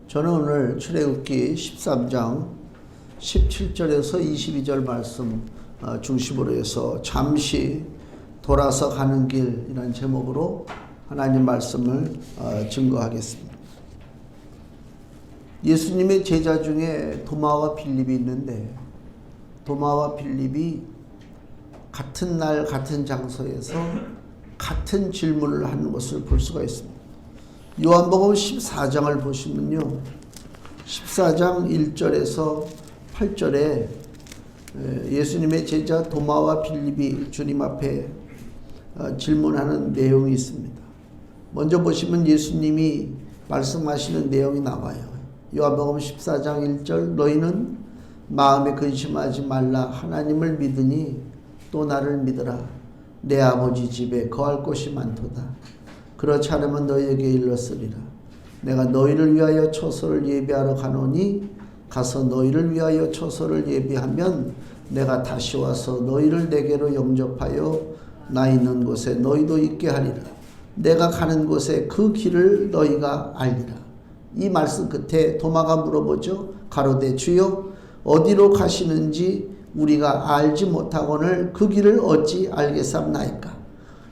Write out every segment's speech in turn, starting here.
저는 오늘 출애굽기 13장 17절에서 22절 말씀 중심으로 해서 잠시 돌아서 가는 길이라는 제목으로 하나님 말씀을 증거하겠습니다. 예수님의 제자 중에 도마와 빌립이 있는데 도마와 빌립이 같은 날 같은 장소에서 같은 질문을 하는 것을 볼 수가 있습니다. 요한복음 14장을 보시면요, 14장 1절에서 8절에 예수님의 제자 도마와 빌립이 주님 앞에 질문하는 내용이 있습니다. 먼저 보시면 예수님이 말씀하시는 내용이 나와요. 요한복음 14장 1절, 너희는 마음에 근심하지 말라. 하나님을 믿으니 또 나를 믿으라. 내 아버지 집에 거할 곳이 많도다. 그렇지 않으면 너희에게 일렀으리라. 내가 너희를 위하여 처소를 예비하러 가노니 가서 너희를 위하여 처소를 예비하면 내가 다시 와서 너희를 내게로 영접하여 나 있는 곳에 너희도 있게 하리라. 내가 가는 곳에 그 길을 너희가 알리라. 이 말씀 끝에 도마가 물어보죠. 가로되 주여 어디로 가시는지 우리가 알지 못하거늘 그 길을 어찌 알겠사옵나이까.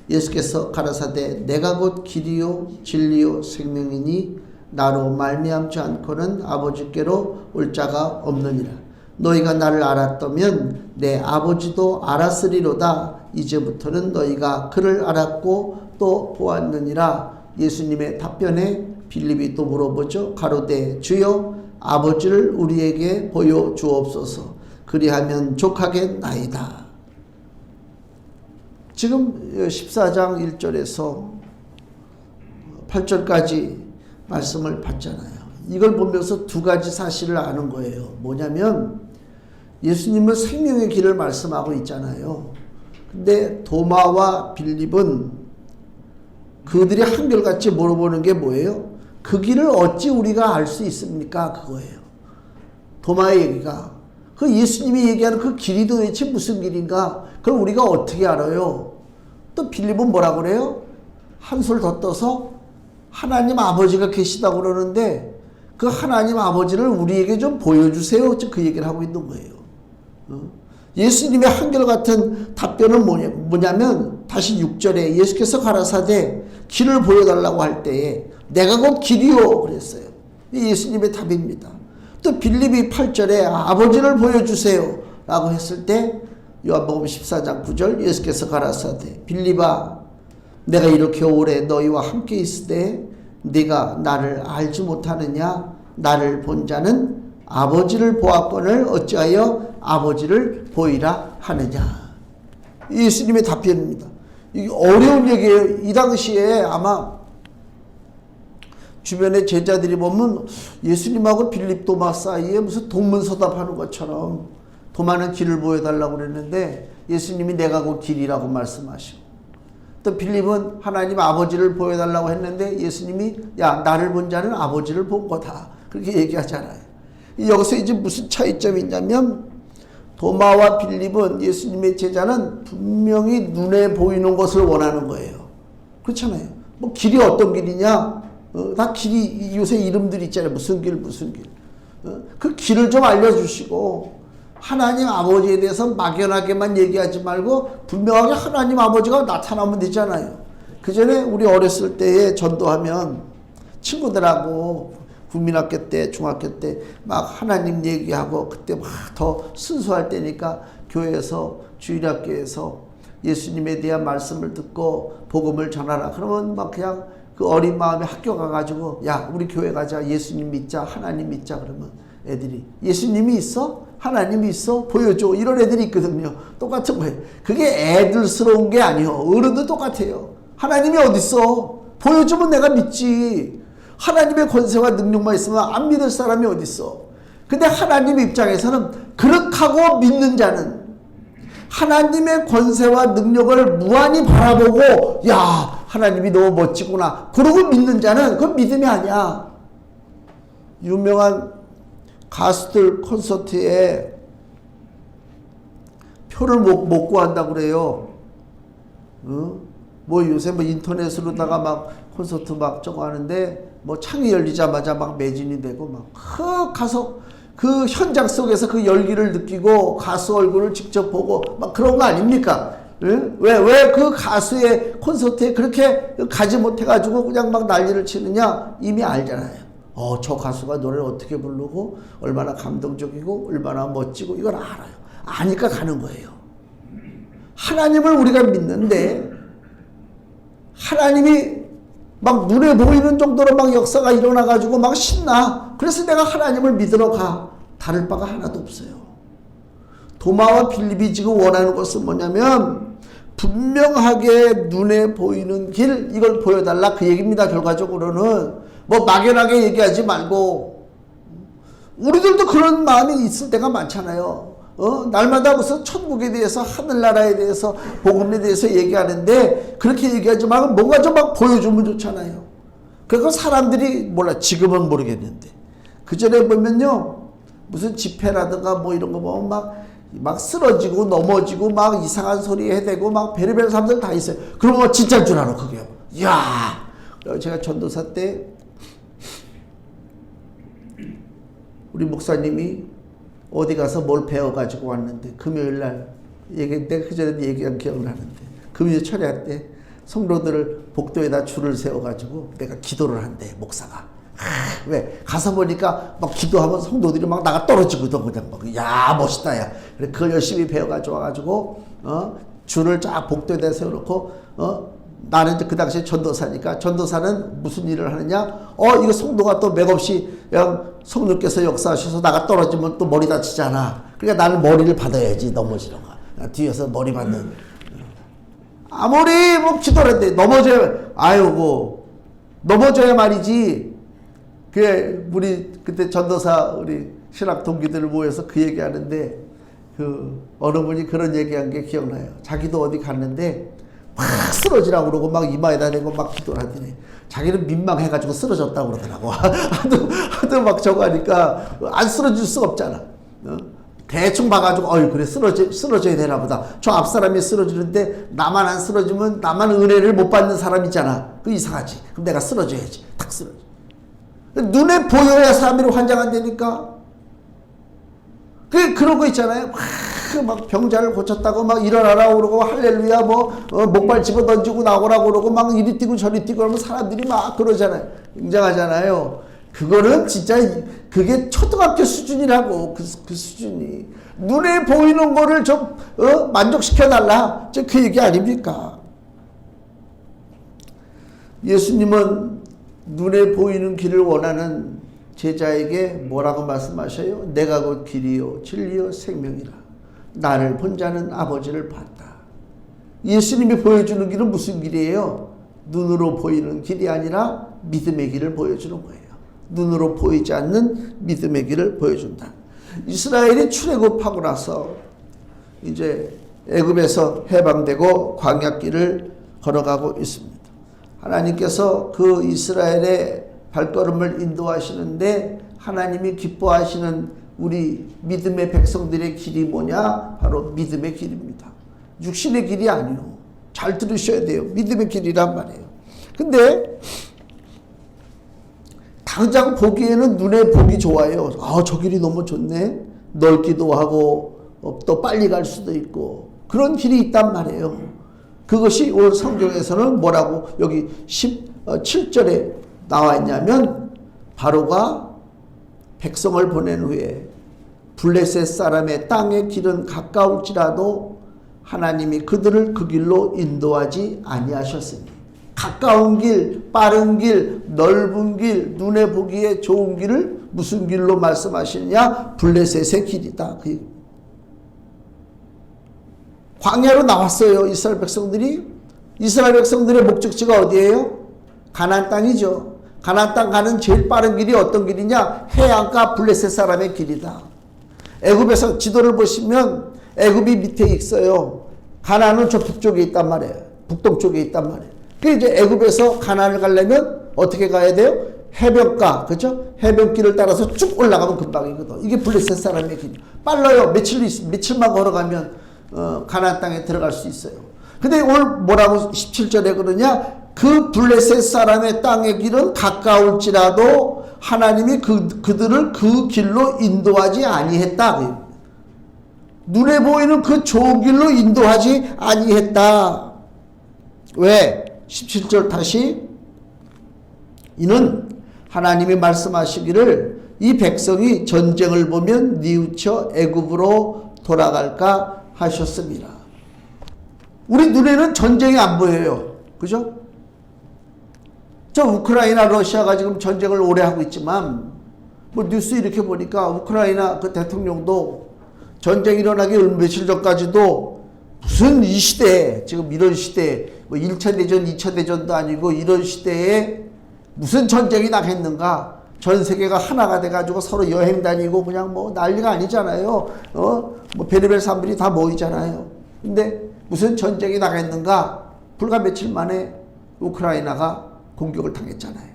예수께서 가라사대 내가 곧 길이요 진리요 생명이니 나로 말미암지 않고는 아버지께로 올 자가 없느니라. 너희가 나를 알았다면 내 아버지도 알았으리로다. 이제부터는 너희가 그를 알았고 또 보았느니라. 예수님의 답변에 빌립이 또 물어보죠. 가로되 주여 아버지를 우리에게 보여주옵소서. 그리하면 족하겠나이다. 지금 14장 1절에서 8절까지 말씀을 봤잖아요. 이걸 보면서 두 가지 사실을 아는 거예요. 뭐냐면 예수님은 생명의 길을 말씀하고 있잖아요. 근데 도마와 빌립은 그들이 한결같이 물어보는 게 뭐예요? 그 길을 어찌 우리가 알 수 있습니까? 그거예요. 도마의 얘기가. 그 예수님이 얘기하는 그 길이 도대체 무슨 길인가? 그걸 우리가 어떻게 알아요? 또 빌립은 뭐라 그래요? 한술 더 떠서 하나님 아버지가 계시다고 그러는데 그 하나님 아버지를 우리에게 좀 보여주세요. 그 얘기를 하고 있는 거예요. 예수님의 한결같은 답변은 뭐냐면 다시 6절에 예수께서 가라사대 길을 보여달라고 할 때에 내가 곧 길이요 그랬어요. 예수님의 답입니다. 또 빌립이 8절에 아버지를 보여주세요 라고 했을 때 요한복음 14장 9절 예수께서 가라사대 빌립아 내가 이렇게 오래 너희와 함께 있을 때 네가 나를 알지 못하느냐? 나를 본 자는 아버지를 보았거늘 어찌하여 아버지를 보이라 하느냐? 예수님의 답변입니다. 이게 어려운 얘기예요. 이 당시에 아마 주변의 제자들이 보면 예수님하고 빌립 도마 사이에 무슨 동문서답하는 것처럼 도마는 길을 보여달라고 그랬는데 예수님이 내가 곧 길이라고 말씀하시고 또 빌립은 하나님 아버지를 보여달라고 했는데 예수님이 야 나를 본 자는 아버지를 본 거다 그렇게 얘기하잖아요. 여기서 이제 무슨 차이점이 있냐면 도마와 빌립은 예수님의 제자는 분명히 눈에 보이는 것을 원하는 거예요. 그렇잖아요. 뭐 길이 어떤 길이냐? 다 길이 요새 이름들이 있잖아요. 무슨 길 무슨 길. 그 길을 좀 알려주시고 하나님 아버지에 대해서 막연하게만 얘기하지 말고 분명하게 하나님 아버지가 나타나면 되잖아요. 그 전에 우리 어렸을 때에 전도하면 친구들하고 국민학교 때 중학교 때 막 하나님 얘기하고 그때 막 더 순수할 때니까 교회에서 주일학교에서 예수님에 대한 말씀을 듣고 복음을 전하라. 그러면 막 그냥 그 어린 마음에 학교 가가지고 야 우리 교회 가자 어르신 믿자 하나님 믿자 그러면 애들이 예수님이 있어? 하나님이 있어? 보여줘. 이런 애들이 있거든요. 똑같은 거예요. 그게 애들스러운 게 아니에요. 어른도 똑같아요. 하나님이 어딨어? 보여주면 내가 믿지. 하나님의 권세와 능력만 있으면 안 믿을 사람이 어딨어? 근데 하나님 입장에서는 그렇다고 믿는 자는 하나님의 권세와 능력을 무한히 바라보고 야 하나님이 너무 멋지구나 그러고 믿는 자는 그건 믿음이 아니야. 유명한 가수들 콘서트에 표를 못 구한다고 그래요. 뭐 요새 뭐 인터넷으로다가 막 콘서트 막 저거 하는데 뭐 창이 열리자마자 막 매진이 되고 막 가서 그 현장 속에서 그 열기를 느끼고 가수 얼굴을 직접 보고 막 그런 거 아닙니까? 왜 그 가수의 콘서트에 그렇게 가지 못해가지고 그냥 막 난리를 치느냐? 이미 알잖아요. 저 가수가 노래를 어떻게 부르고 얼마나 감동적이고 얼마나 멋지고 이걸 알아요. 아니까 가는 거예요. 하나님을 우리가 믿는데 하나님이 막 눈에 보이는 정도로 막 역사가 일어나가지고 막 신나. 그래서 내가 하나님을 믿으러 가. 다를 바가 하나도 없어요. 도마와 빌립이 지금 원하는 것은 뭐냐면 분명하게 눈에 보이는 길 이걸 보여달라 그 얘기입니다. 결과적으로는 뭐 막연하게 얘기하지 말고 우리들도 그런 마음이 있을 때가 많잖아요. 날마다 무슨 천국에 대해서 하늘나라에 대해서 복음에 대해서 얘기하는데 그렇게 얘기하지 말고 뭔가 좀 막 보여주면 좋잖아요. 그거 사람들이 몰라. 지금은 모르겠는데 그 전에 보면요 무슨 집회라든가 뭐 이런 거 보면 막 쓰러지고 넘어지고 막 이상한 소리 해대고 막 별의별 사람들 다 있어요. 그런 거 진짜인 줄 알아 그게. 이야 제가 전도사 때 우리 목사님이 어디 가서 뭘 배워가지고 왔는데 금요일날 내가 그전에도 얘기한 기억나는데 금요일 철야 때 성도들을 복도에다 줄을 세워가지고 내가 기도를 한대 목사가. 왜 가서 보니까 막 기도하면 성도들이 막 나가 떨어지거든 그냥 막. 야 멋있다 야. 그래 그걸 열심히 배워가지고 와가지고 줄을 쫙 복도에다 세워놓고 나는 이제 그 당시에 전도사니까 전도사는 무슨 일을 하느냐? 이거 성도가 또 맥없이 그냥 성령께서 역사하셔서 나가 떨어지면 또 머리 다치잖아. 그러니까 나는 머리를 받아야지 넘어지는 거야. 뒤에서 머리 받는. 아무리 뭐 기도를 했대 넘어져야 말이지. 그 우리 그때 전도사 우리 신학 동기들 모여서 그 얘기하는데 그 어느 분이 그런 얘기한 게 기억나요. 자기도 어디 갔는데 막 쓰러지라고 그러고 막 이마에다 대고 막 기도를 하더니 자기는 민망해가지고 쓰러졌다고 그러더라고. 하도 막 저거 하니까 안 쓰러질 수가 없잖아. 대충 봐가지고 그래 쓰러져야 되나 보다. 저 앞 사람이 쓰러지는데 나만 안 쓰러지면 나만 은혜를 못 받는 사람이잖아. 그 이상하지. 그럼 내가 쓰러져야지. 탁 쓰러져. 눈에 보여야 사람들이 환장한다니까. 그런 거 있잖아요. 막 병자를 고쳤다고 막 일어나라고 그러고 할렐루야 목발 집어 던지고 나오라고 그러고 막 이리 뛰고 저리 뛰고 그러면 사람들이 막 그러잖아요. 굉장하잖아요. 그거는 진짜 그게 초등학교 수준이라고 그 수준이. 눈에 보이는 거를 좀 만족시켜 달라. 그 얘기 아닙니까? 예수님은 눈에 보이는 길을 원하는 제자에게 뭐라고 말씀하셔요? 내가 곧 길이요 진리요 생명이라. 나를 본 자는 아버지를 봤다. 예수님이 보여주는 길은 무슨 길이에요? 눈으로 보이는 길이 아니라 믿음의 길을 보여주는 거예요. 눈으로 보이지 않는 믿음의 길을 보여준다. 이스라엘이 출애굽하고 나서 이제 애굽에서 해방되고 광야길을 걸어가고 있습니다. 하나님께서 그 이스라엘의 발걸음을 인도하시는데 하나님이 기뻐하시는 우리 믿음의 백성들의 길이 뭐냐? 바로 믿음의 길입니다. 육신의 길이 아니요. 잘 들으셔야 돼요. 믿음의 길이란 말이에요. 근데 당장 보기에는 눈에 보기 좋아요. 저 길이 너무 좋네. 넓기도 하고 또 빨리 갈 수도 있고 그런 길이 있단 말이에요. 그것이 오늘 성경에서는 뭐라고 여기 17절에 나와 있냐면 바로가 백성을 보낸 후에 블레셋 사람의 땅의 길은 가까울지라도 하나님이 그들을 그 길로 인도하지 아니하셨으니 가까운 길, 빠른 길, 넓은 길, 눈에 보기에 좋은 길을 무슨 길로 말씀하시느냐? 블레셋의 길이다. 광야로 나왔어요. 이스라엘 백성들이. 이스라엘 백성들의 목적지가 어디예요? 가나안 땅이죠. 가나안 땅 가는 제일 빠른 길이 어떤 길이냐? 해안가 블레셋 사람의 길이다. 애굽에서 지도를 보시면 애굽이 밑에 있어요. 가나안은 저 북쪽에 있단 말이에요. 북동쪽에 있단 말이에요. 그 이제 애굽에서 가나안을 가려면 어떻게 가야 돼요? 해변가, 그죠? 해변길을 따라서 쭉 올라가면 금방이거든. 이게 블레셋 사람의 길. 빨라요. 며칠만 걸어가면 가나안 땅에 들어갈 수 있어요. 근데 오늘 뭐라고 17절에 그러냐? 그 블레셋 사람의 땅의 길은 가까울지라도 하나님이 그들을 그 길로 인도하지 아니했다. 눈에 보이는 그 좋은 길로 인도하지 아니했다. 왜? 17절 다시. 이는 하나님이 말씀하시기를 이 백성이 전쟁을 보면 뉘우쳐 애굽으로 돌아갈까 하셨습니다. 우리 눈에는 전쟁이 안 보여요. 그죠? 저 우크라이나 러시아가 지금 전쟁을 오래 하고 있지만 뭐 뉴스 이렇게 보니까 우크라이나 그 대통령도 전쟁 일어나기 며칠 전까지도 무슨 이 시대에 지금 이런 시대에 뭐 1차 대전 2차 대전도 아니고 이런 시대에 무슨 전쟁이 나겠는가. 전 세계가 하나가 돼가지고 서로 여행 다니고 그냥 뭐 난리가 아니잖아요. 뭐 별의별 사람들이 다 모이잖아요. 근데 무슨 전쟁이 나겠는가. 불과 며칠 만에 우크라이나가 공격을 당했잖아요.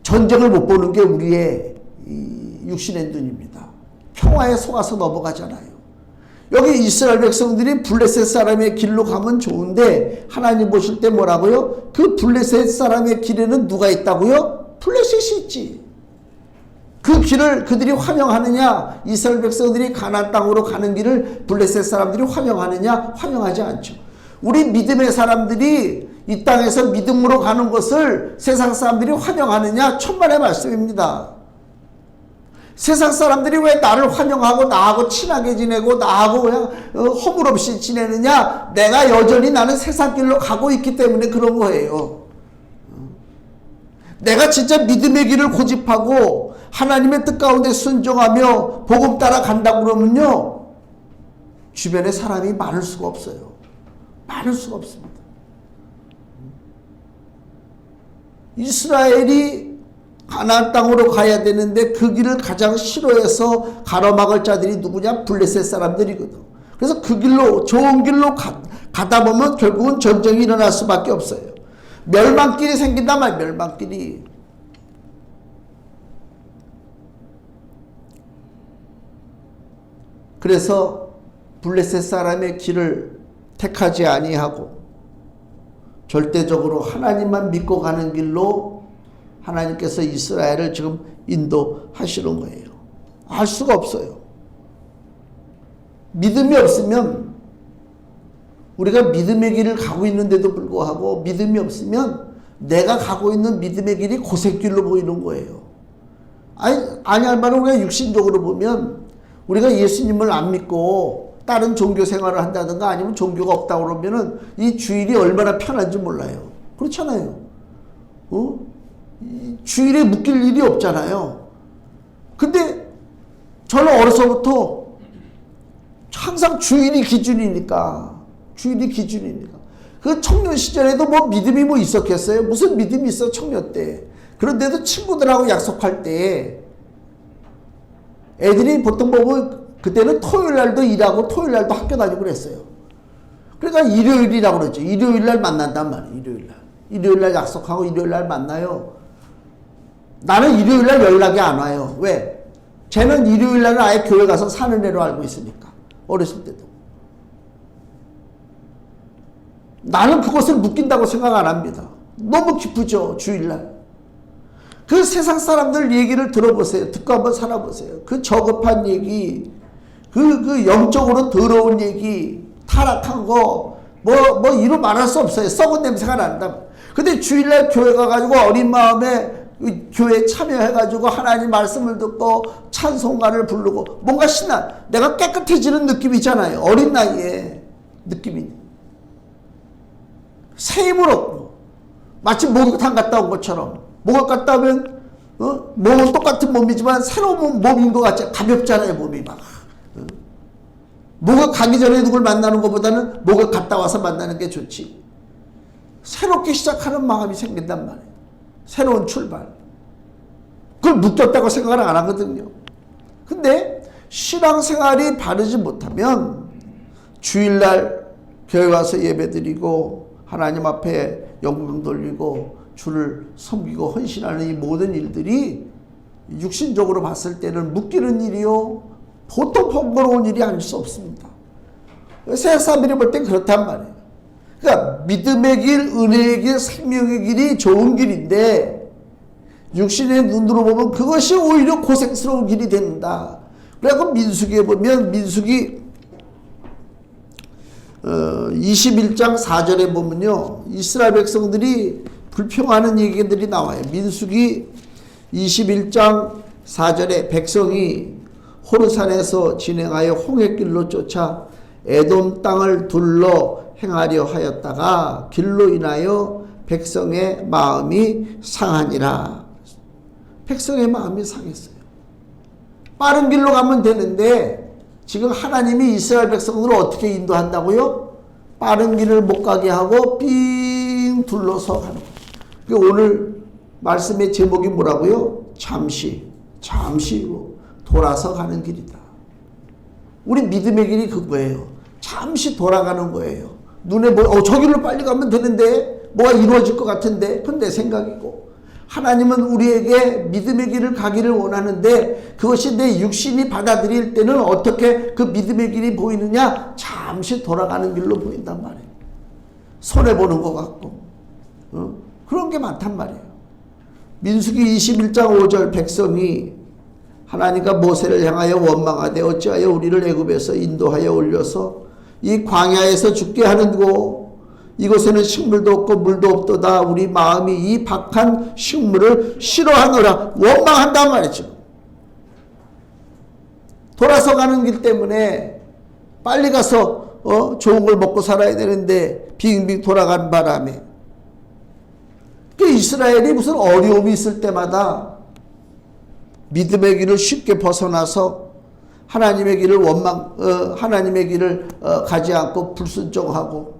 전쟁을 못 보는 게 우리의 육신의 눈입니다. 평화에 속아서 넘어가잖아요. 여기 이스라엘 백성들이 블레셋 사람의 길로 가면 좋은데 하나님 보실 때 뭐라고요? 그 블레셋 사람의 길에는 누가 있다고요? 블레셋이 있지. 그 길을 그들이 환영하느냐? 이스라엘 백성들이 가나안 땅으로 가는 길을 블레셋 사람들이 환영하느냐? 환영하지 않죠. 우리 믿음의 사람들이 이 땅에서 믿음으로 가는 것을 세상 사람들이 환영하느냐? 천만의 말씀입니다. 세상 사람들이 왜 나를 환영하고 나하고 친하게 지내고 나하고 그냥 허물없이 지내느냐? 내가 여전히 나는 세상 길로 가고 있기 때문에 그런 거예요. 내가 진짜 믿음의 길을 고집하고 하나님의 뜻 가운데 순종하며 복음 따라 간다고 그러면요, 주변에 사람이 많을 수가 없어요. 많을 수가 없습니다. 이스라엘이 가나안 땅으로 가야 되는데 그 길을 가장 싫어해서 가로막을 자들이 누구냐? 블레셋 사람들이거든. 그래서 그 길로, 좋은 길로 가다 보면 결국은 전쟁이 일어날 수밖에 없어요. 멸망길이 생긴단 말이에요. 멸망길이. 그래서 블레셋 사람의 길을 택하지 아니하고 절대적으로 하나님만 믿고 가는 길로 하나님께서 이스라엘을 지금 인도하시는 거예요. 알 수가 없어요. 믿음이 없으면, 우리가 믿음의 길을 가고 있는데도 불구하고 믿음이 없으면 내가 가고 있는 믿음의 길이 고색길로 보이는 거예요. 아니 할 말은 우리가 육신적으로 보면 우리가 예수님을 안 믿고 다른 종교 생활을 한다든가 아니면 종교가 없다고 그러면은 이 주일이 얼마나 편한지 몰라요. 그렇잖아요. 주일에 묶일 일이 없잖아요. 근데 저는 어려서부터 항상 주일이 기준이니까. 그 청년 시절에도 뭐 믿음이 뭐 있었겠어요? 무슨 믿음이 있어, 청년 때. 그런데도 친구들하고 약속할 때 애들이 보통 보면 그때는 토요일 날도 일하고 토요일 날도 학교 다니고 그랬어요. 그러니까 일요일이라고 그러죠. 일요일 날 만난단 말이에요. 일요일 날 약속하고 일요일 날 만나요. 나는 일요일 날 연락이 안 와요. 왜? 쟤는 일요일 날은 아예 교회 가서 사는 애로 알고 있으니까. 어렸을 때도. 나는 그것을 묶인다고 생각 안 합니다. 너무 기쁘죠, 주일날. 그 세상 사람들 얘기를 들어보세요. 듣고 한번 살아보세요. 그 저급한 얘기, 그 영적으로 더러운 얘기, 타락한 거, 뭐 이루 말할 수 없어요. 썩은 냄새가 난다. 근데 주일날 교회 가가지고 어린 마음에 교회에 참여해가지고 하나님 말씀을 듣고 찬송가를 부르고 뭔가 내가 깨끗해지는 느낌이잖아요. 어린 나이에 느낌이. 새 힘을 얻고 마치 목욕탕 갔다 온 것처럼. 목욕 갔다 오면 몸은 똑같은 몸이지만 새로운 몸인 것 같지. 가볍잖아요, 몸이 막. 목욕 가기 전에 누굴 만나는 것보다는 목욕 갔다 와서 만나는 게 좋지. 새롭게 시작하는 마음이 생긴단 말이에요. 새로운 출발. 그걸 묶였다고 생각을 안 하거든요. 근데 신앙생활이 바르지 못하면 주일날 교회 와서 예배드리고 하나님 앞에 영광 돌리고 주를 섬기고 헌신하는 이 모든 일들이 육신적으로 봤을 때는 묶이는 일이요, 보통 번거로운 일이 아닐 수 없습니다. 세상 사람들이 볼 땐 그렇단 말이에요. 그러니까 믿음의 길, 은혜의 길, 생명의 길이 좋은 길인데 육신의 눈으로 보면 그것이 오히려 고생스러운 길이 된다. 그래서 민수기에 보면 민수기 21장 4절에 보면요, 이스라엘 백성들이 불평하는 얘기들이 나와요. 민수기 21장 4절에 백성이 호르산에서 진행하여 홍해길로 쫓아 에돔 땅을 둘러 행하려 하였다가 길로 인하여 백성의 마음이 상하니라. 백성의 마음이 상했어요. 빠른 길로 가면 되는데 지금 하나님이 이스라엘 백성들을 어떻게 인도한다고요? 빠른 길을 못 가게 하고 삥 둘러서 가는 거예요. 오늘 말씀의 제목이 뭐라고요? 잠시 돌아서 가는 길이다. 우리 믿음의 길이 그거예요. 잠시 돌아가는 거예요. 눈에 저길로 빨리 가면 되는데 뭐가 이루어질 것 같은데 그건 내 생각이고, 하나님은 우리에게 믿음의 길을 가기를 원하는데 그것이 내 육신이 받아들일 때는 어떻게 그 믿음의 길이 보이느냐? 잠시 돌아가는 길로 보인단 말이에요. 손해보는 것 같고 그런 게 많단 말이에요. 민수기 21장 5절 백성이 하나님과 모세를 향하여 원망하되 어찌하여 우리를 애굽에서 인도하여 올려서 이 광야에서 죽게 하는고 이곳에는 식물도 없고 물도 없도다. 우리 마음이 이 박한 식물을 싫어하노라. 원망한단 말이죠. 돌아서 가는 길 때문에 빨리 가서 좋은 걸 먹고 살아야 되는데 빙빙 돌아간 바람에 그 이스라엘이 무슨 어려움이 있을 때마다 믿음의 길을 쉽게 벗어나서 하나님의 길을 하나님의 길을 가지 않고 불순종하고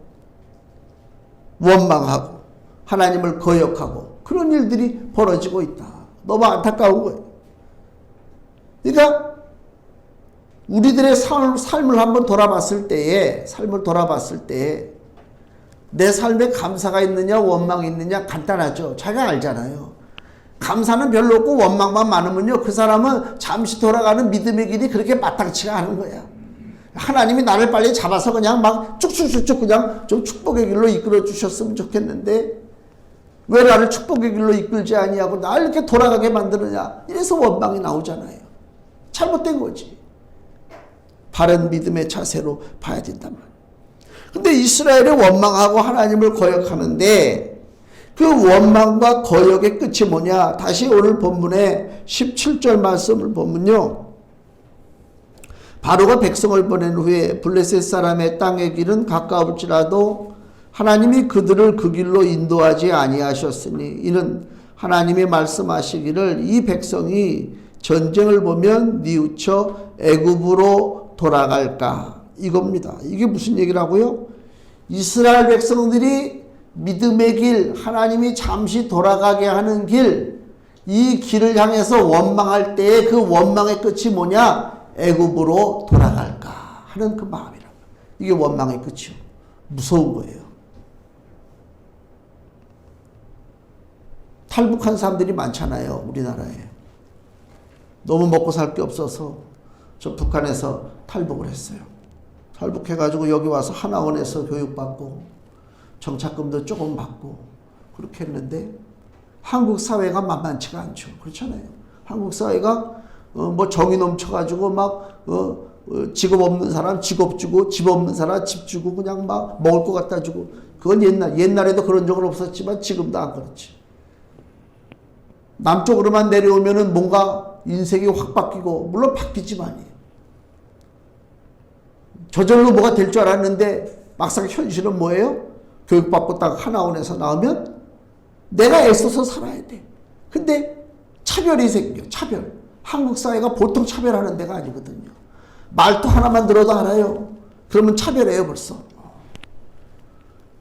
원망하고 하나님을 거역하고 그런 일들이 벌어지고 있다. 너무 안타까운 거예요. 그러니까 우리들의 삶을 한번 돌아봤을 때에 내 삶에 감사가 있느냐 원망이 있느냐 간단하죠. 자기가 알잖아요. 감사는 별로 없고 원망만 많으면요, 그 사람은 잠시 돌아가는 믿음의 길이 그렇게 마땅치가 않은 거야. 하나님이 나를 빨리 잡아서 그냥 막 쭉쭉쭉쭉 그냥 좀 축복의 길로 이끌어 주셨으면 좋겠는데 왜 나를 축복의 길로 이끌지 아니하고 나를 이렇게 돌아가게 만드느냐, 이래서 원망이 나오잖아요. 잘못된 거지. 바른 믿음의 자세로 봐야 된단 말이에요. 근데 이스라엘이 원망하고 하나님을 거역하는데 그 원망과 거역의 끝이 뭐냐? 다시 오늘 본문의 17절 말씀을 보면요, 바로가 백성을 보낸 후에 블레셋 사람의 땅의 길은 가까울지라도 하나님이 그들을 그 길로 인도하지 아니하셨으니 이는 하나님이 말씀하시기를 이 백성이 전쟁을 보면 뉘우쳐 애굽으로 돌아갈까, 이겁니다. 이게 무슨 얘기라고요? 이스라엘 백성들이 믿음의 길, 하나님이 잠시 돌아가게 하는 길, 이 길을 향해서 원망할 때의 그 원망의 끝이 뭐냐? 애굽으로 돌아갈까 하는 그 마음이라. 이게 원망의 끝이요. 무서운 거예요. 탈북한 사람들이 많잖아요, 우리나라에. 너무 먹고 살 게 없어서 저 북한에서 탈북을 했어요. 탈북해가지고 여기 와서 하나원에서 교육받고 정착금도 조금 받고 그렇게 했는데 한국 사회가 만만치가 않죠. 그렇잖아요. 한국 사회가 뭐 정이 넘쳐가지고 막 직업 없는 사람 직업 주고 집 없는 사람 집 주고 그냥 막 먹을 거 갖다 주고, 그건 옛날에도 그런 적은 없었지만 지금도 안 그렇지. 남쪽으로만 내려오면은 뭔가 인생이 확 바뀌고, 물론 바뀌지만이에요. 저절로 뭐가 될 줄 알았는데 막상 현실은 뭐예요? 교육받고 딱 하나원에서 나오면 내가 애써서 살아야 돼. 근데 차별이 생겨. 차별. 한국 사회가 보통 차별하는 데가 아니거든요. 말도 하나만 들어도 알아요. 그러면 차별해요 벌써.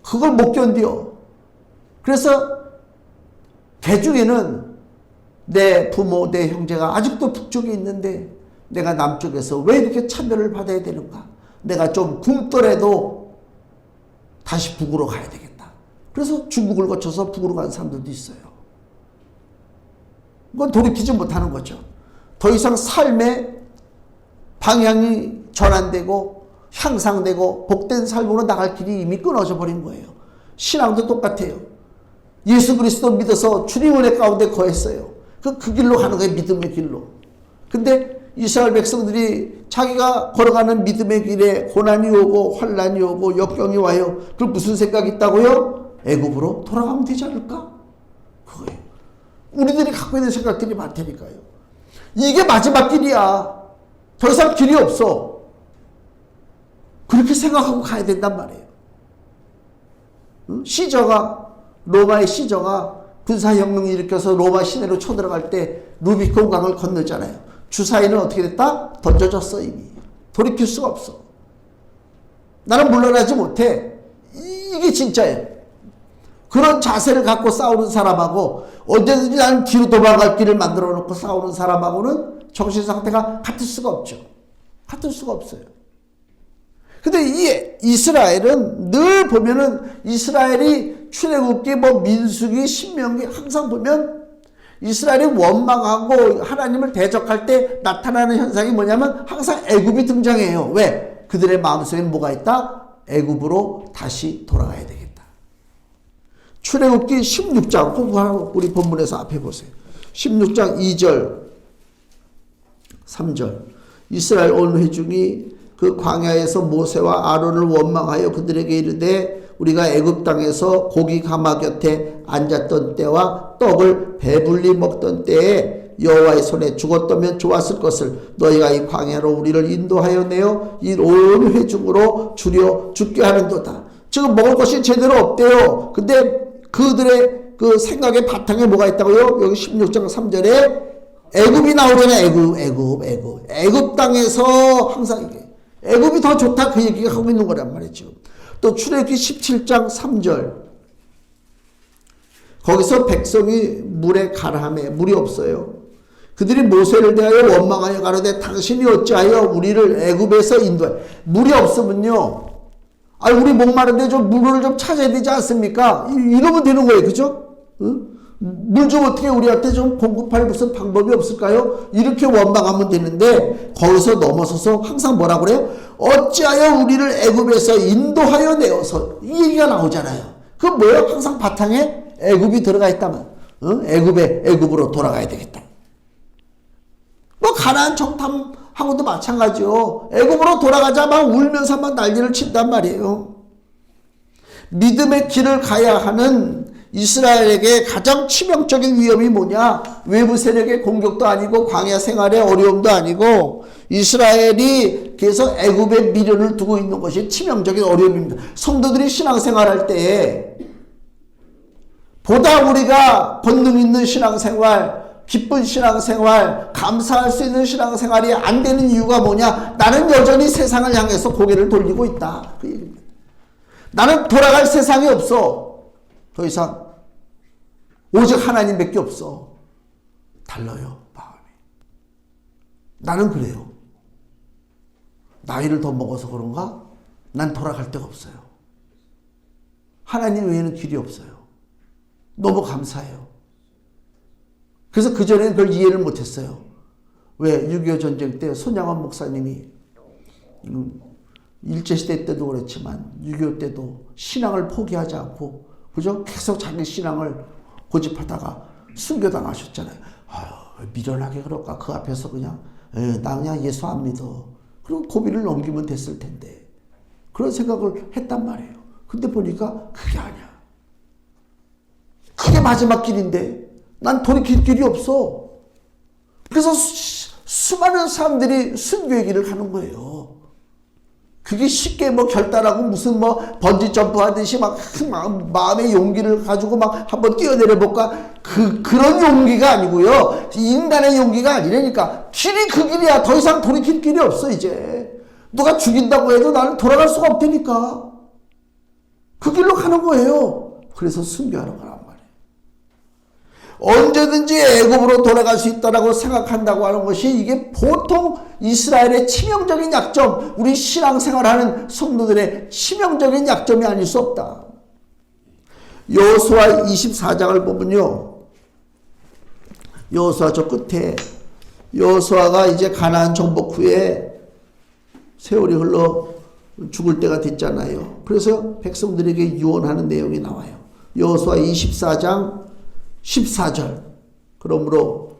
그걸 못 견뎌. 그래서 개 중에는 내 부모, 내 형제가 아직도 북쪽에 있는데 내가 남쪽에서 왜 이렇게 차별을 받아야 되는가? 내가 좀 굶더라도 다시 북으로 가야 되겠다. 그래서 중국을 거쳐서 북으로 간 사람들도 있어요. 그건 돌이키지 못하는 거죠. 더 이상 삶의 방향이 전환되고 향상되고 복된 삶으로 나갈 길이 이미 끊어져 버린 거예요. 신앙도 똑같아요. 예수 그리스도 믿어서 주님 은혜 가운데 거했어요. 그 길로 가는 거예요. 믿음의 길로. 근데 이스라엘 백성들이 자기가 걸어가는 믿음의 길에 고난이 오고 환난이 오고 역경이 와요. 그럼 무슨 생각이 있다고요? 애굽으로 돌아가면 되지 않을까? 그거예요. 우리들이 갖고 있는 생각들이 많다니까요. 이게 마지막 길이야. 더 이상 길이 없어. 그렇게 생각하고 가야 된단 말이에요. 로마의 시저가 군사혁명을 일으켜서 로마 시내로 쳐들어갈 때 루비콘 강을 건너잖아요. 주사위는 어떻게 됐다? 던져졌어 이미. 돌이킬 수가 없어. 나는 물러나지 못해. 이게 진짜예요. 그런 자세를 갖고 싸우는 사람하고 언제든지 나는 뒤로 도망갈 길을 만들어 놓고 싸우는 사람하고는 정신 상태가 같을 수가 없죠. 같을 수가 없어요. 근데 이 이스라엘은 늘 보면은 이스라엘이 출애굽기 민수기 신명기 항상 보면 이스라엘이 원망하고 하나님을 대적할 때 나타나는 현상이 뭐냐면 항상 애굽이 등장해요. 왜? 그들의 마음속에는 뭐가 있다? 애굽으로 다시 돌아가야 되겠다. 출애굽기 16장 공부하고 우리 본문에서 앞에 보세요. 16장 2절 3절 이스라엘 온 회중이 그 광야에서 모세와 아론을 원망하여 그들에게 이르되 우리가 애굽 땅에서 고기 가마 곁에 앉았던 때와 떡을 배불리 먹던 때에 여호와의 손에 죽었다면 좋았을 것을 너희가 이 광야로 우리를 인도하여 내어 이 온 회중으로 줄여 죽게 하는도다. 지금 먹을 것이 제대로 없대요. 근데 그들의 그 생각의 바탕에 뭐가 있다고요? 여기 16장 3절에 애굽이 나오잖아요. 애굽 땅에서 항상 이게 애굽이 더 좋다 그 얘기가 하고 있는 거란 말이죠. 또 출애굽기 17장 3절 거기서 백성이 물에 가라하매 물이 없어요. 그들이 모세를 대하여 원망하여 가로되 당신이 어찌하여 우리를 애굽에서 인도해. 물이 없으면요. 우리 목마른데 좀 물을 좀 찾아야 되지 않습니까? 이러면 되는 거예요. 그죠? 응? 물 좀 어떻게 우리한테 좀 공급할 무슨 방법이 없을까요? 이렇게 원망하면 되는데 거기서 넘어서서 항상 뭐라 그래요? 어찌하여 우리를 애굽에서 인도하여 내어서 이 얘기가 나오잖아요. 그 뭐예요? 항상 바탕에 애굽이 들어가 있다면 애굽으로 돌아가야 되겠다. 가나안 정탐하고도 마찬가지요. 애굽으로 돌아가자 막 울면서 막 난리를 친단 말이에요. 믿음의 길을 가야 하는 이스라엘에게 가장 치명적인 위험이 뭐냐? 외부 세력의 공격도 아니고 광야 생활의 어려움도 아니고 이스라엘이 계속 애굽에 미련을 두고 있는 것이 치명적인 어려움입니다. 성도들이 신앙생활할 때에 보다 우리가 권능 있는 신앙생활, 기쁜 신앙생활, 감사할 수 있는 신앙생활이 안 되는 이유가 뭐냐? 나는 여전히 세상을 향해서 고개를 돌리고 있다. 그 얘기입니다. 나는 돌아갈 세상이 없어. 더 이상 오직 하나님밖에 없어. 달라요 마음이. 나는 그래요. 나이를 더 먹어서 그런가? 난 돌아갈 데가 없어요. 하나님 외에는 길이 없어요. 너무 감사해요. 그래서 그전에는 그걸 이해를 못했어요. 왜? 6.25 전쟁 때 손양원 목사님이 일제시대 때도 그렇지만 6.25 때도 신앙을 포기하지 않고 그죠? 계속 자기 신앙을 고집하다가 순교당하셨잖아요. 왜 미련하게 그럴까? 그 앞에서 그냥 나 그냥 예수 안 믿어. 그리고 고비를 넘기면 됐을 텐데. 그런 생각을 했단 말이에요. 근데 보니까 그게 아니야. 그게 마지막 길인데 난 돌이킬 길이 없어. 그래서 수많은 사람들이 순교의 길을 가는 거예요. 그게 쉽게 결단하고 무슨 번지 점프 하듯이 막 마음의 용기를 가지고 막 한번 뛰어내려 볼까? 그런 용기가 아니고요. 인간의 용기가 아니라니까. 길이 그 길이야. 더 이상 돌이킬 길이 없어, 이제. 누가 죽인다고 해도 나는 돌아갈 수가 없다니까. 그 길로 가는 거예요. 그래서 순교하는 거란 말이에요. 언제든지 애굽으로 돌아갈 수 있다라고 생각한다고 하는 것이 이게 보통 이스라엘의 치명적인 약점, 우리 신앙생활하는 성도들의 치명적인 약점이 아닐 수 없다. 여호수아 24장을 보면요. 여호수아 저 끝에 여호수아가 이제 가나안 정복 후에 세월이 흘러 죽을 때가 됐잖아요. 그래서 백성들에게 유언하는 내용이 나와요. 여호수아 24장 14절. 그러므로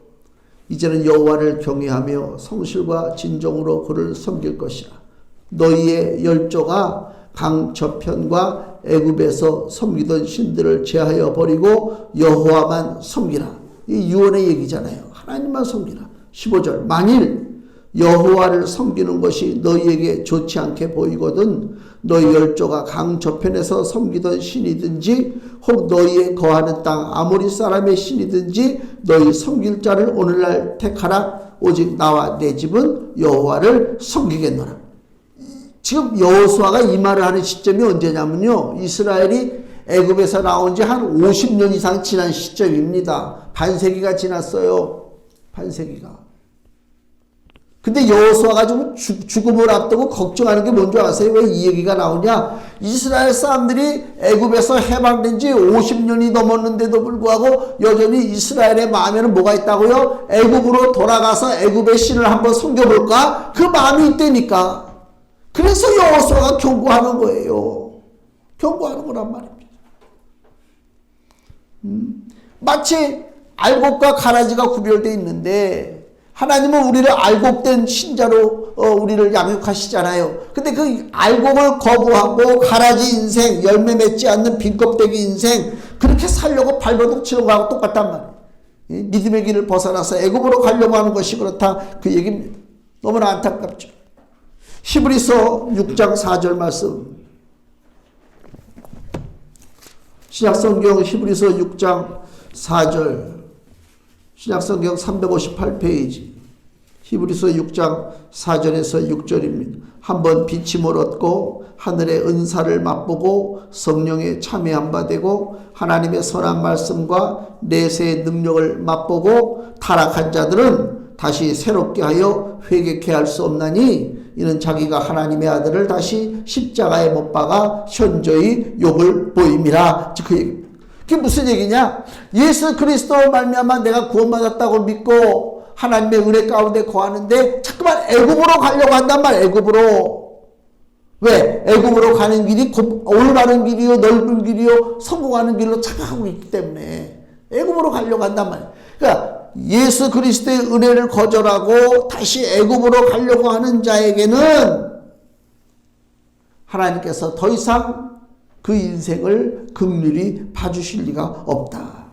이제는 여호와를 경외하며 성실과 진정으로 그를 섬길 것이라. 너희의 열조가 강 저편과 애굽에서 섬기던 신들을 제하여 버리고 여호와만 섬기라. 이 유언의 얘기잖아요. 하나님만 섬기라. 15절. 만일 여호와를 섬기는 것이 너희에게 좋지 않게 보이거든 너희 열조가 강 저편에서 섬기던 신이든지 혹 너희의 거하는 땅 아모리 사람의 신이든지 너희 섬길 자를 오늘날 택하라. 오직 나와 내 집은 여호와를 섬기겠노라. 지금 여호수아가 이 말을 하는 시점이 언제냐면요, 이스라엘이 애굽에서 나온 지 한 50년 이상 지난 시점입니다. 반세기가 지났어요. 반세기가. 근데 여호수아가 좀 죽음을 앞두고 걱정하는 게 뭔지 아세요? 왜 이 얘기가 나오냐? 이스라엘 사람들이 애굽에서 해방된 지 50년이 넘었는데도 불구하고 여전히 이스라엘의 마음에는 뭐가 있다고요? 애굽으로 돌아가서 애굽의 신을 한번 섬겨볼까? 그 마음이 있다니까. 그래서 여호수아가 경고하는 거예요. 경고하는 거란 말입니다. 마치 알곡과 가라지가 구별되어 있는데 하나님은 우리를 알곡된 신자로 우리를 양육하시잖아요. 근데 그 알곡을 거부하고 가라지 인생, 열매 맺지 않는 빈껍데기 인생, 그렇게 살려고 발버둥 치는 거하고 똑같단 말이에요. 믿음의 길을 벗어나서 애굽으로 가려고 하는 것이 그렇다, 그 얘기입니다. 너무나 안타깝죠. 히브리서 6장 4절 말씀. 신약성경 히브리서 6장 4절. 신약성경 358페이지. 히브리서 6장 4절에서 6절입니다. 한번 비침을 얻고 하늘의 은사를 맛보고 성령에 참여한 바 되고 하나님의 선한 말씀과 내세의 능력을 맛보고 타락한 자들은 다시 새롭게 하여 회개케 할 수 없나니 이는 자기가 하나님의 아들을 다시 십자가에 못 박아 현저히 욕을 보임이라. 그 얘기입니다. 그게 무슨 얘기냐? 예수 그리스도로 말미암아 내가 구원받았다고 믿고 하나님의 은혜 가운데 거하는데 자꾸만 애굽으로 가려고 한단 말이에요. 애굽으로. 왜? 애굽으로 가는 길이 올바른 길이요, 넓은 길이요, 성공하는 길로 착각하고 있기 때문에 애굽으로 가려고 한단 말이에요. 그러니까 예수 그리스도의 은혜를 거절하고 다시 애굽으로 가려고 하는 자에게는 하나님께서 더 이상 그 인생을 긍휼히 봐주실 리가 없다.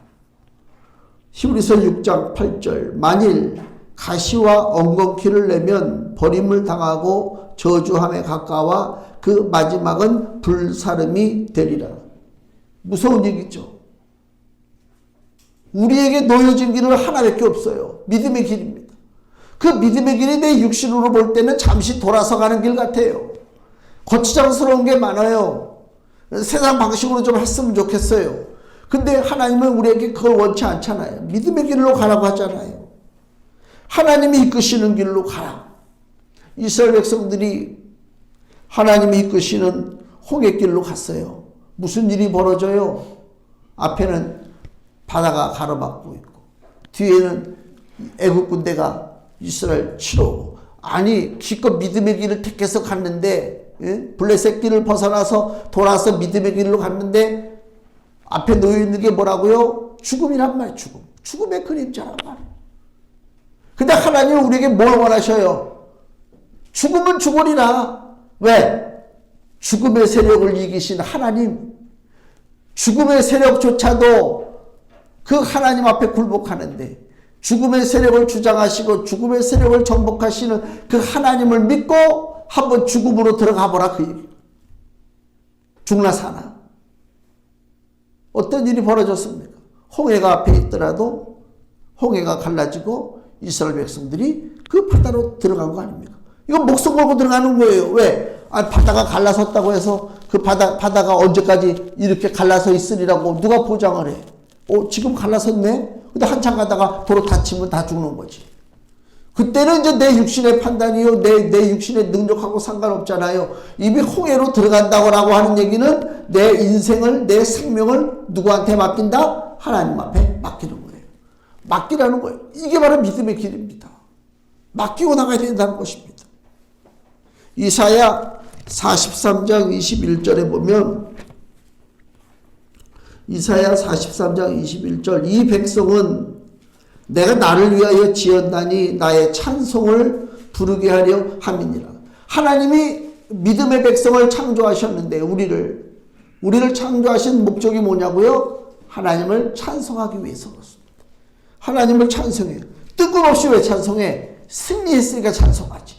히브리서 6장 8절. 만일 가시와 엉겅퀴를 내면 버림을 당하고 저주함에 가까워 그 마지막은 불사름이 되리라. 무서운 얘기죠. 우리에게 놓여진 길은 하나밖에 없어요. 믿음의 길입니다. 그 믿음의 길이 내 육신으로 볼 때는 잠시 돌아서 가는 길 같아요. 거추장스러운 게 많아요. 세상 방식으로 좀 했으면 좋겠어요. 근데 하나님은 우리에게 그걸 원치 않잖아요. 믿음의 길로 가라고 하잖아요. 하나님이 이끄시는 길로 가라. 이스라엘 백성들이 하나님이 이끄시는 홍해길로 갔어요. 무슨 일이 벌어져요? 앞에는 바다가 가로막고 있고 뒤에는 애국 군대가 이스라엘 치러오고, 아니 기껏 믿음의 길을 택해서 갔는데, 블레셋 길을 벗어나서 돌아서 믿음의 길로 갔는데 앞에 놓여있는 게 뭐라고요? 죽음이란 말이에요. 죽음의 그림자란 말이에요. 근데 하나님은 우리에게 뭘 원하셔요? 죽음은 죽으리라. 왜? 죽음의 세력을 이기신 하나님, 죽음의 세력조차도 그 하나님 앞에 굴복하는데, 죽음의 세력을 주장하시고 죽음의 세력을 정복하시는 그 하나님을 믿고 한번 죽음으로 들어가 보라, 그 얘기. 죽나 사나. 어떤 일이 벌어졌습니까? 홍해가 앞에 있더라도 홍해가 갈라지고 이스라엘 백성들이 그 바다로 들어간 거 아닙니까? 이거 목숨 걸고 들어가는 거예요. 왜? 바다가 갈라섰다고 해서 그 바다가 언제까지 이렇게 갈라서 있으리라고 누가 보장을 해? 지금 갈라섰네? 근데 한참 가다가 도로 다치면 다 죽는 거지. 그때는 이제 내 육신의 판단이요, 내 육신의 능력하고 상관없잖아요. 이미 홍해로 들어간다고 하는 얘기는 내 인생을, 내 생명을 누구한테 맡긴다? 하나님 앞에 맡기는 거예요. 맡기라는 거예요. 이게 바로 믿음의 길입니다. 맡기고 나가야 된다는 것입니다. 이사야 43장 21절에 보면 이사야 43장 21절 이 백성은 내가 나를 위하여 지었나니 나의 찬송을 부르게 하려 함이니라. 하나님이 믿음의 백성을 창조하셨는데 우리를 창조하신 목적이 뭐냐고요? 하나님을 찬송하기 위해서 그렇습니다. 하나님을 찬송해요. 뜬금없이 왜 찬송해? 승리했으니까 찬송하지.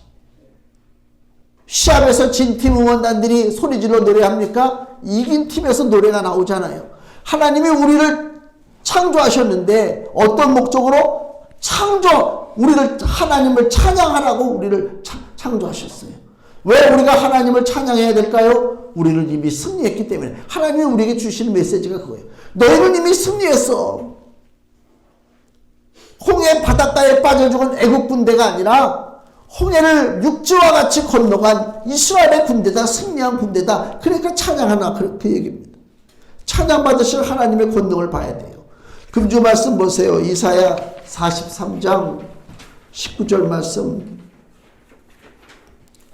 시합에서 진 팀 응원단들이 소리질러 노래합니까? 이긴 팀에서 노래가 나오잖아요. 하나님이 우리를 창조하셨는데 어떤 목적으로? 하나님을 찬양하라고 우리를 창조하셨어요. 왜 우리가 하나님을 찬양해야 될까요? 우리는 이미 승리했기 때문에. 하나님이 우리에게 주시는 메시지가 그거예요. 너희는 이미 승리했어. 홍해 바닷가에 빠져 죽은 애국 군대가 아니라 홍해를 육지와 같이 건너간 이스라엘의 군대다. 승리한 군대다. 그러니까 찬양하나 그 얘기입니다. 찬양받으실 하나님의 권능을 봐야 돼요. 금주 말씀 보세요. 이사야 43장 19절 말씀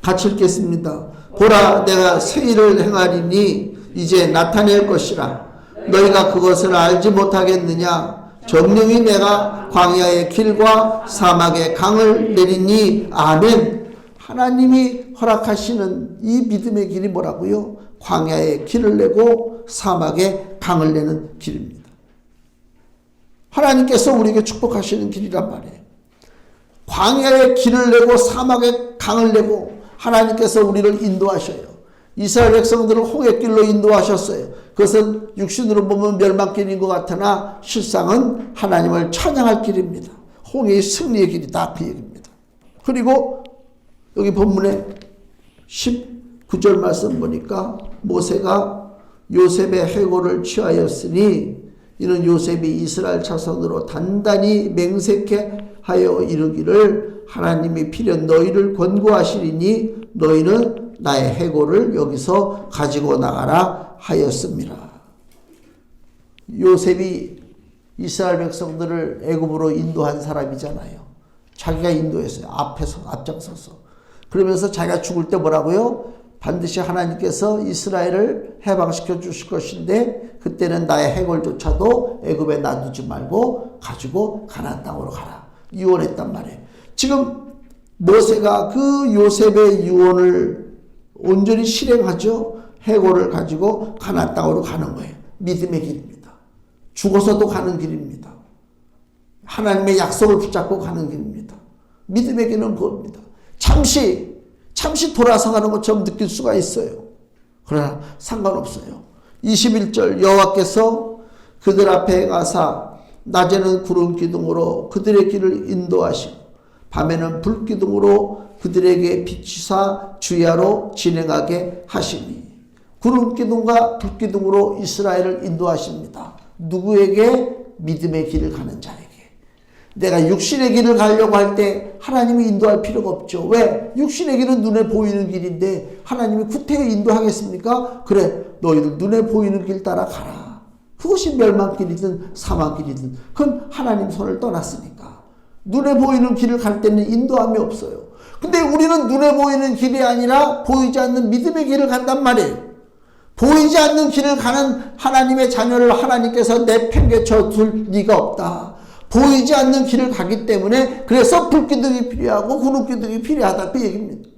같이 읽겠습니다. 보라 내가 새 일을 행하리니 이제 나타낼 것이라. 너희가 그것을 알지 못하겠느냐. 정령이 내가 광야의 길과 사막의 강을 내리니. 아멘. 하나님이 허락하시는 이 믿음의 길이 뭐라고요? 광야의 길을 내고 사막의 강을 내는 길입니다. 하나님께서 우리에게 축복하시는 길이란 말이에요. 광야의 길을 내고 사막의 강을 내고 하나님께서 우리를 인도하셔요. 이스라엘 백성들을 홍해길로 인도하셨어요. 그것은 육신으로 보면 멸망길인 것 같으나 실상은 하나님을 찬양할 길입니다. 홍해의 승리의 길이다 그 얘기입니다. 그리고 여기 본문에 19절 말씀 보니까 모세가 요셉의 해골을 취하였으니 이는 요셉이 이스라엘 자손으로 단단히 맹세케 하여 이르기를 하나님이 필연 너희를 권고하시리니 너희는 나의 해골을 여기서 가지고 나가라 하였습니다. 요셉이 이스라엘 백성들을 애굽으로 인도한 사람이잖아요. 자기가 인도했어요. 앞장서서. 그러면서 자기가 죽을 때 뭐라고요? 반드시 하나님께서 이스라엘을 해방시켜 주실 것인데 그때는 나의 해골조차도 애굽에 놔두지 말고 가지고 가나안 땅으로 가라. 유언했단 말이에요. 지금 모세가 그 요셉의 유언을 온전히 실행하죠. 해골을 가지고 가나안 땅으로 가는 거예요. 믿음의 길입니다. 죽어서도 가는 길입니다. 하나님의 약속을 붙잡고 가는 길입니다. 믿음의 길은 그겁니다. 잠시 돌아서 가는 것처럼 느낄 수가 있어요. 그러나 상관없어요. 21절 여호와께서 그들 앞에 가사 낮에는 구름 기둥으로 그들의 길을 인도하시고 밤에는 불 기둥으로 그들에게 비추사 주야로 진행하게 하시니. 구름 기둥과 불 기둥으로 이스라엘을 인도하십니다. 누구에게? 믿음의 길을 가는 자에게. 내가 육신의 길을 가려고 할 때 하나님이 인도할 필요가 없죠. 왜? 육신의 길은 눈에 보이는 길인데 하나님이 구태여 인도하겠습니까? 그래, 너희들 눈에 보이는 길 따라 가라. 그것이 멸망길이든 사망길이든 그건 하나님 손을 떠났으니까. 눈에 보이는 길을 갈 때는 인도함이 없어요. 근데 우리는 눈에 보이는 길이 아니라 보이지 않는 믿음의 길을 간단 말이에요. 보이지 않는 길을 가는 하나님의 자녀를 하나님께서 내팽개쳐 둘 리가 없다. 보이지 않는 길을 가기 때문에 그래서 불기둥이 필요하고 구름기둥이 필요하다 그 얘기입니다.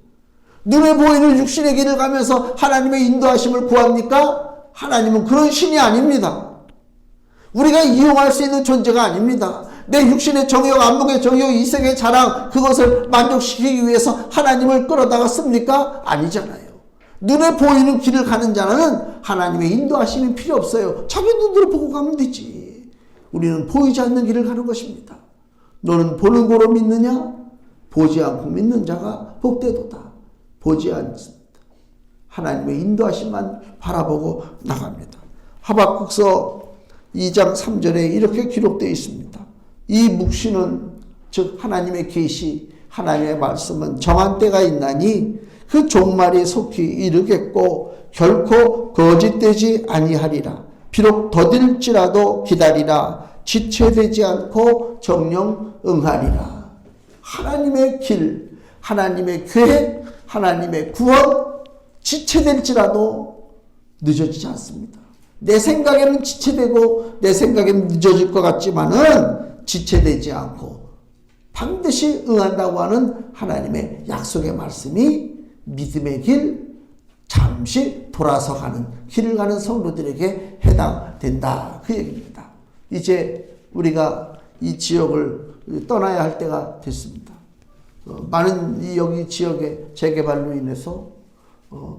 눈에 보이는 육신의 길을 가면서 하나님의 인도하심을 구합니까? 하나님은 그런 신이 아닙니다. 우리가 이용할 수 있는 존재가 아닙니다. 내 육신의 정욕, 안목의 정욕, 이생의 자랑 그것을 만족시키기 위해서 하나님을 끌어다가 씁니까? 아니잖아요. 눈에 보이는 길을 가는 자는 하나님의 인도하심이 필요 없어요. 자기 눈으로 보고 가면 되지. 우리는 보이지 않는 길을 가는 것입니다. 너는 보는 거로 믿느냐? 보지 않고 믿는 자가 복되도다. 보지 않습니다. 하나님의 인도하심만 바라보고 나갑니다. 하박국서 2장 3절에 이렇게 기록되어 있습니다. 이 묵시는 즉 하나님의 계시, 하나님의 말씀은 정한 때가 있나니 그 종말이 속히 이르겠고 결코 거짓되지 아니하리라. 비록 더딜지라도 기다리라. 지체되지 않고 정령 응하리라. 하나님의 길, 하나님의 계획, 하나님의 구원, 지체될지라도 늦어지지 않습니다. 내 생각에는 지체되고 내 생각에는 늦어질 것 같지만은 지체되지 않고 반드시 응한다고 하는 하나님의 약속의 말씀이 믿음의 길, 잠시 돌아서 가는 길을 가는 성도들에게 해당된다. 그 얘기입니다. 이제 우리가 이 지역을 떠나야 할 때가 됐습니다. 많은 이 여기 지역의 재개발로 인해서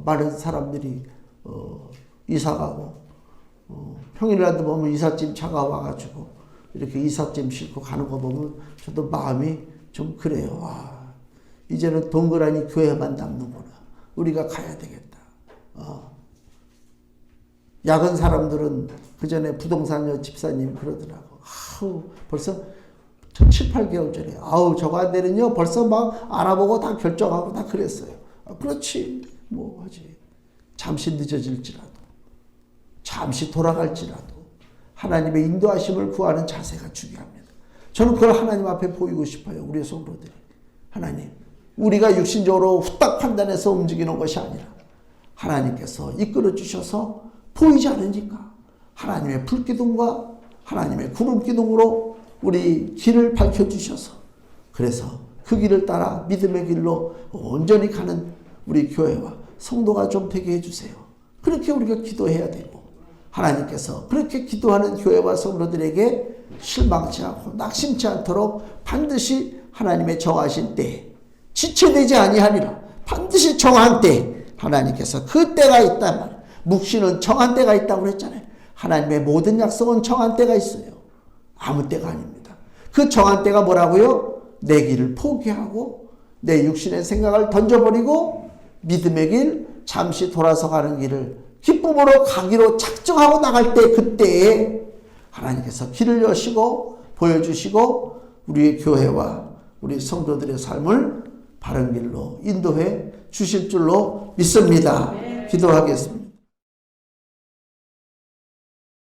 많은 사람들이 이사가고 평일날도 보면 이삿짐 차가 와가지고 이렇게 이삿짐 싣고 가는 거 보면 저도 마음이 좀 그래요. 와, 이제는 동그라니 교회만 남는구나. 우리가 가야 되겠다. 야근 사람들은 그 전에 부동산 집사님 그러더라고. 아우, 벌써 7, 8개월 전에 아우 저거 안 되는요. 벌써 막 알아보고 다 결정하고 다 그랬어요. 그렇지 뭐 하지. 잠시 늦어질지라도 잠시 돌아갈지라도 하나님의 인도하심을 구하는 자세가 중요합니다. 저는 그걸 하나님 앞에 보이고 싶어요. 우리의 성도들이. 하나님, 우리가 육신적으로 후딱 판단해서 움직이는 것이 아니라 하나님께서 이끌어 주셔서 보이지 않으니까 하나님의 불기둥과 하나님의 구름기둥으로 우리 길을 밝혀주셔서 그래서 그 길을 따라 믿음의 길로 온전히 가는 우리 교회와 성도가 좀 되게 해주세요. 그렇게 우리가 기도해야 되고 하나님께서 그렇게 기도하는 교회와 성도들에게 실망치 않고 낙심치 않도록 반드시 하나님의 정하신 때에 지체되지 아니하리라. 반드시 정한 때 하나님께서 그 때가 있단 말이에요. 묵시는 정한 때가 있다고 그랬잖아요. 하나님의 모든 약속은 정한 때가 있어요. 아무 때가 아닙니다. 그 정한 때가 뭐라고요? 내 길을 포기하고 내 육신의 생각을 던져버리고 믿음의 길, 잠시 돌아서 가는 길을 기쁨으로 가기로 작정하고 나갈 때 그때에 하나님께서 길을 여시고 보여주시고 우리의 교회와 우리 성도들의 삶을 바른 길로 인도해 주실 줄로 믿습니다. 기도하겠습니다.